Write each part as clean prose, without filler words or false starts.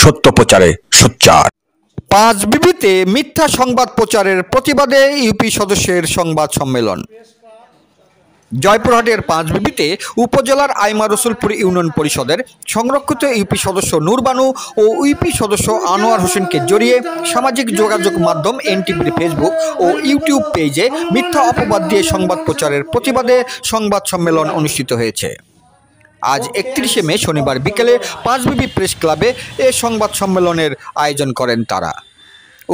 সত্য প্রচারে সোচ্চার। পাঁচ বিবিতে মিথ্যা সংবাদ প্রচারের প্রতিবাদে ইউপি সদস্যের সংবাদ সম্মেলন। জয়পুরহাটের পাঁচ বিবিতে উপজেলার আইমা রসুলপুর ইউনিয়ন পরিষদের সংরক্ষিত ইউপি সদস্য নূর বানু ও ইউপি সদস্য আনোয়ার হোসেনকে জড়িয়ে সামাজিক যোগাযোগ মাধ্যম এনটিভির ফেসবুক ও ইউটিউব পেজে মিথ্যা অপবাদ দিয়ে সংবাদ প্রচারের প্রতিবাদে সংবাদ সম্মেলন অনুষ্ঠিত হয়েছে। আজ 31শে মে শনিবার বিকেলে পাঁচবিবি প্রেস ক্লাবে এ সংবাদ সম্মেলনের আয়োজন করেন তারা।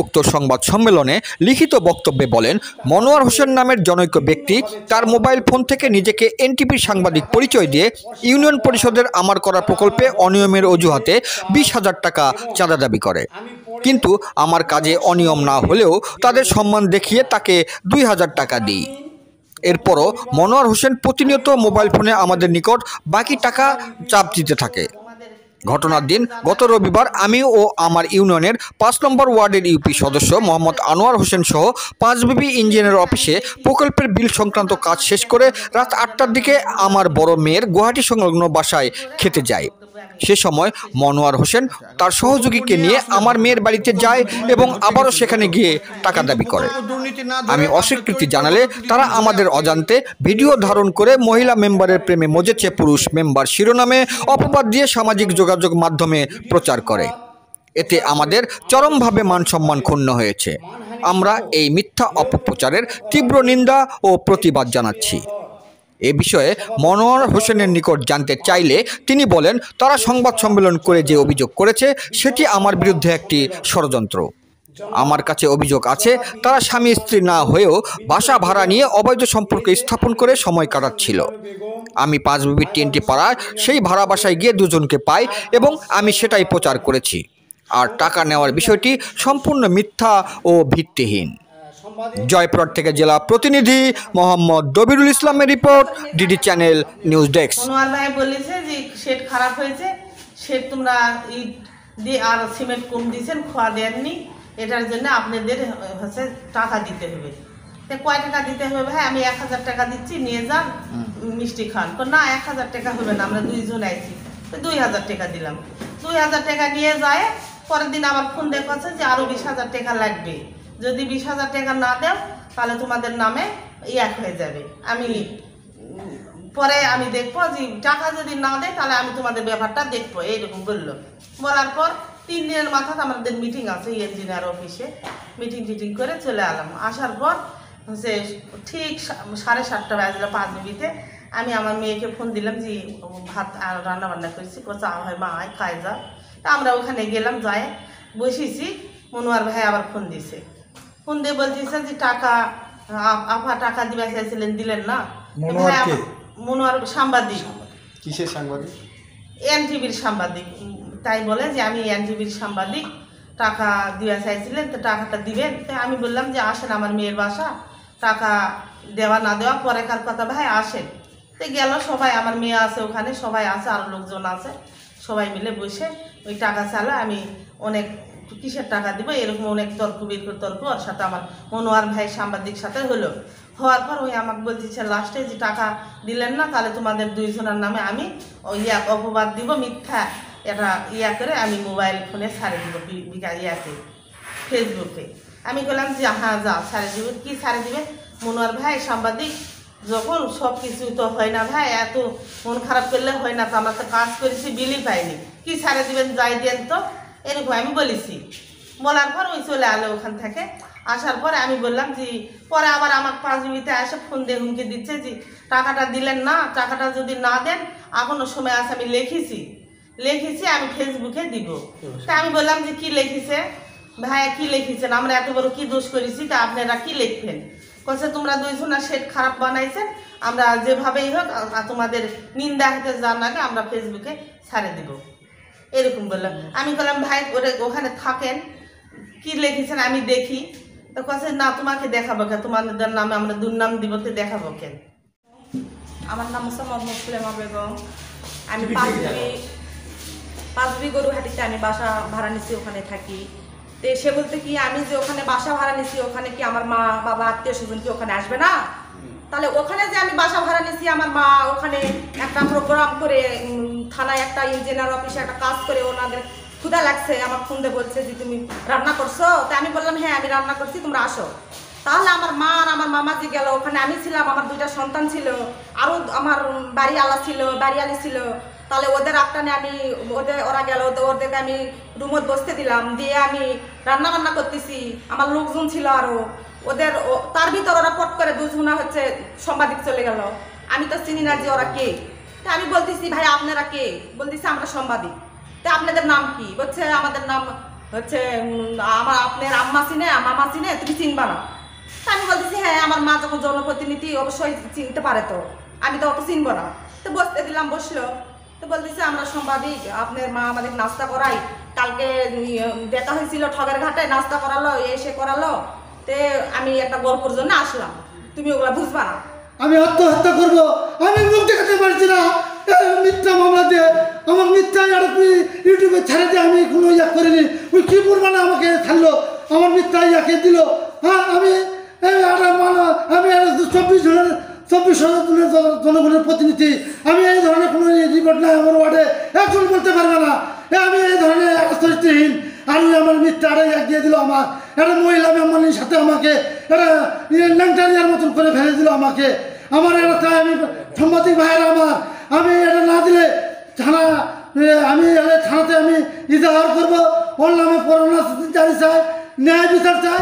উক্ত সংবাদ সম্মেলনে লিখিত বক্তব্যে বলেন, মনোয়ার হোসেন নামের জনৈক ব্যক্তি তার মোবাইল ফোন থেকে নিজেকে এনটিভির সাংবাদিক পরিচয় দিয়ে ইউনিয়ন পরিষদের আমার করা প্রকল্পে অনিয়মের অজুহাতে 20,000 টাকা চাঁদা দাবি করে। কিন্তু আমার কাজে অনিয়ম না হলেও তাদের সম্মান দেখিয়ে তাকে 2,000 টাকা দিই। এরপরও মনোয়ার হোসেন প্রতিনিয়ত মোবাইল ফোনে আমাদের নিকট বাকি টাকা চাপ দিতে থাকে। ঘটনার দিন গত রবিবার আমি ও আমার ইউনিয়নের 5 নম্বর ওয়ার্ডের ইউপি সদস্য মোহাম্মদ আনোয়ার হোসেন সহ পাঁচবিবি ইঞ্জিনিয়ার অফিসে প্রকল্পের বিল সংক্রান্ত কাজ শেষ করে রাত 8টার দিকে আমার বড় মেয়ের গুয়াহাটি সংলগ্ন বাসায় খেতে যায়। সে সময় মনোয়ার হোসেন তার সহযোগীকে নিয়ে আমার মেয়ের বাড়িতে যায় এবং আবারও সেখানে গিয়ে টাকা দাবি করে। আমি অস্বীকৃতি জানালে তারা আমাদের অজান্তে ভিডিও ধারণ করে মহিলা মেম্বারের প্রেমে মজেছে পুরুষ মেম্বার শিরোনামে অপবাদ দিয়ে সামাজিক যোগাযোগ মাধ্যমে প্রচার করে। এতে আমাদের চরমভাবে মান সম্মান ক্ষুণ্ণ হয়েছে। আমরা এই মিথ্যা অপপ্রচারের তীব্র নিন্দা ও প্রতিবাদ জানাচ্ছি। এ বিষয়ে মনোয়ার হোসেনের নিকট জানতে চাইলে তিনি বলেন, তারা সংবাদ সম্মেলন করে যে অভিযোগ করেছে সেটি আমার বিরুদ্ধে একটি ষড়যন্ত্র। আমার কাছে অভিযোগ আছে তারা স্বামী স্ত্রী না হয়েও বাসা ভাড়া নিয়ে অবৈধ সম্পর্ক স্থাপন করে সময় কাটাচ্ছিল। আমি পাঁচবিবির TNT পাড়ায় সেই ভাড়া বাসায় গিয়ে দুজনকে পাই এবং আমি সেটাই প্রচার করেছি। আর টাকা নেওয়ার বিষয়টি সম্পূর্ণ মিথ্যা ও ভিত্তিহীন। জয়পুরহাট থেকে জেলা প্রতিনিধি মোহাম্মদ দবিরুল ইসলামের report, DD channel news desk. Monowar ভাই বলেছে যে শেড খারাপ হয়েছে, শেড তোমরা ইট দিয়ে আর সিমেন্ট কম দিয়েছেন, খোয়া দেননি, এটার জন্য আপনাদের হচ্ছে টাকা দিতে হবে। কয় টাকা দিতে হবে ভাই? আমি 1,000 টাকা দিচ্ছি, নিয়ে যান মিষ্টি খান। না 1,000 টাকা হবে না, আমরা দুইজন আইছি। 2,000 টাকা দিলাম। 2,000 টাকা নিয়ে যায়, পরের দিন আবার ফোন দেখাচ্ছে যে আরো 20,000 টাকা লাগবে, যদি 20,000 টাকা না দেও তাহলে তোমাদের নামে এক হয়ে যাবে। পরে আমি দেখবো যে টাকা যদি না দেয় তাহলে আমি তোমাদের ব্যাপারটা দেখবো, এইরকম বললো। বলার পর 3 দিনের মাথায় আমাদের মিটিং আছে ইঞ্জিনিয়ার অফিসে, মিটিং করে চলে এলাম। আসার পর হচ্ছে ঠিক 7:30 বাজলো পাঁচবিবিতে। আমি আমার মেয়েকে ফোন দিলাম যে ভাত রান্না বান্না করেছি, চা হয় মা আয় খাই যা। তা আমরা ওখানে গেলাম, যায় বসেছি। মনোয়ার ভাই আবার ফোন দিছে, ফোন দিয়ে বলতেছে যে টাকা আপা টাকা দিবা চাইছিলেন, দিলেন না। মনোয়ার সাংবাদিক। কিসের সাংবাদিক? এনটিভির সাংবাদিক। তাই বলে যে আমি এনটিভির সাংবাদিক, টাকা দিবা চাইছিলেন, তো টাকাটা দিবেন। তাই আমি বললাম যে আসেন আমার মেয়ের বাসা, টাকা দেওয়া না দেওয়া পরেকার কথা, ভাই আসেন। তো গেল সবাই, আমার মেয়ে আছে ওখানে, সবাই আছে, আরও লোকজন আছে, সবাই মিলে বসে ওই টাকা চালা আমি অনেক কিসের টাকা দিব এরকম অনেক তর্ক বিতর্ক ওর সাথে আমার মনোয়ার ভাই সাংবাদিক সাথে হলো। হওয়ার পর ওই আমাকে বলতেছে লাস্টে যে টাকা দিলেন না তাহলে তোমাদের দুইজনের নামে আমি ওই অপবাদ দিব মিথ্যা, এটা করে আমি মোবাইল ফোনে ছাড়ে দিব ফেসবুকে। আমি বললাম যে হ্যাঁ যা ছাড়ে দিব। কি ছাড়ে দিবে? মনোয়ার ভাই সাংবাদিক যখন সব কিছু তো হয় না ভাই, এত মন খারাপ করলে হয় না, তো আমরা তো কাজ করেছি, বিলই পাইনি, কি ছাড়ে দিবেন, যাই দেন তো, এরকম আমি বলেছি। বলার পর ওই চলে আলো ওখান থেকে। আসার পরে আমি বললাম যে পরে আবার আমার পাঁচবিবিতে এসে ফোন দিয়ে হুমকি দিচ্ছে যে টাকাটা দিলেন না, টাকাটা যদি না দেন এখনো সময় আছে, আমি লিখেছি আমি ফেসবুকে দিব। তা আমি বললাম যে কি লিখেছে ভাইয়া, কি লিখেছেন, আমরা এত বড় কি দোষ করেছি, তা আপনারা কি লিখবেন? বলছে তোমরা দুইজনা শেড খারাপ বানাইছেন, আমরা যেভাবেই হোক তোমাদের নিন্দা হতে যান আগে আমরা ফেসবুকে ছাড়ে দিব, এরকম বললাম। আমি বললাম ভাই ওখানে থাকেন, কি লিখেছেন আমি দেখি। তো কাছে না তোমাকে দেখাবো কেন, তোমাদের নামে আমরা দুর্নাম দিব, তো দেখাবো কেন। আমার নাম হচ্ছে মোহাম্মদ সুলেমা বেগম। আমি পাঁচবি গরুহাটিতে আমি বাসা ভাড়া নিচ্ছি, ওখানে থাকি। তো সে বলতে কি আমি যে ওখানে বাসা ভাড়া নিচ্ছি, ওখানে কি আমার মা বাবা আত্মীয় স্বজন কি ওখানে আসবে না? তাহলে ওখানে যে আমি বাসা ভাড়া নিচ্ছি, আমার মা ওখানে একটা প্রোগ্রাম করে থানায় একটা ইঞ্জিনিয়ার অফিসে একটা কাজ করে ওনাদের ক্ষুধা লাগছে, আমার ফোন দিয়ে বলছে যে তুমি রান্না করছো। তা আমি বললাম হ্যাঁ আমি রান্না করছি, তোমরা আসো। তাহলে আমার মা আর আমার মামা যে গেল, ওখানে আমি ছিলাম, আমার 2টা সন্তান ছিল, আরও আমার বাড়িওয়ালা ছিল, বাড়িওয়ালি ছিল। তাহলে ওদের আটটানে আমি ওরা গেল, ওদেরকে আমি রুমত বসতে দিলাম, দিয়ে আমি রান্না বান্না করতেছি, আমার লোকজন ছিল আরও তার ভিতর ওরা পট করে দুজনা হচ্ছে সাংবাদিক চলে গেল। আমি তো চিনি না যে ওরা কে। তা আমি বলতেছি ভাই আপনারা কে? বলতেছি আমরা সাংবাদিক। তা আপনাদের নাম কি? বলছে আমাদের নাম হচ্ছে আপনার আম্মা চিনে, মামা চিনে, তুমি চিনবা না। তা আমি বলতেছি হ্যাঁ আমার মা যখন জনপ্রতিনিধি অবশ্যই চিনতে পারে, তো আমি তো অত চিনবো না। তো বসতে দিলাম, বসলো। তো বলতেছে আমরা সাংবাদিক, আপনার মা আমাদের নাস্তা করাই, কালকে দেখা হয়েছিল ঠগের ঘাটে, নাস্তা করালো, এসে করালো, তে আমি একটা গল্পের জন্য আসলাম, তুমি ওগুলা বুঝবা না। আমি আত্মহত্যা করবো, আমি মুখ দেখাতে পারছি না। মিথ্যা মামলা দিয়ে আমার মিথ্যা ইউটিউবে ছেড়ে দিয়ে আমি কোনো ইয়া করিনি। ওই কি পরিমাণে আমাকে ছাড়লো, আমার মিথ্যা ইয়াকে দিল। হ্যাঁ আমি 24 জনগণের প্রতিনিধি, আমি এই ধরনের কোনো রিপোর্ট নাই আমার ওয়ার্ডে, একজন বলতে পারবে না আমি এই ধরনের চরিত্রহীন। আর আমার মিথ্যা এক দিয়ে দিল, আমার একটা মহিলা মেম্বারের সাথে আমাকে একটা ল্যাংটারিয়ার মতন করে ফেলে দিল আমাকে। আমার একটা আমি সাংবাদিক ভাইয়েরা আমি এটা না দিলে আমি থানাতে আমি ইজাহার করবো, ওর নামে পরোনা জারি চাই, ন্যায় বিচার চাই।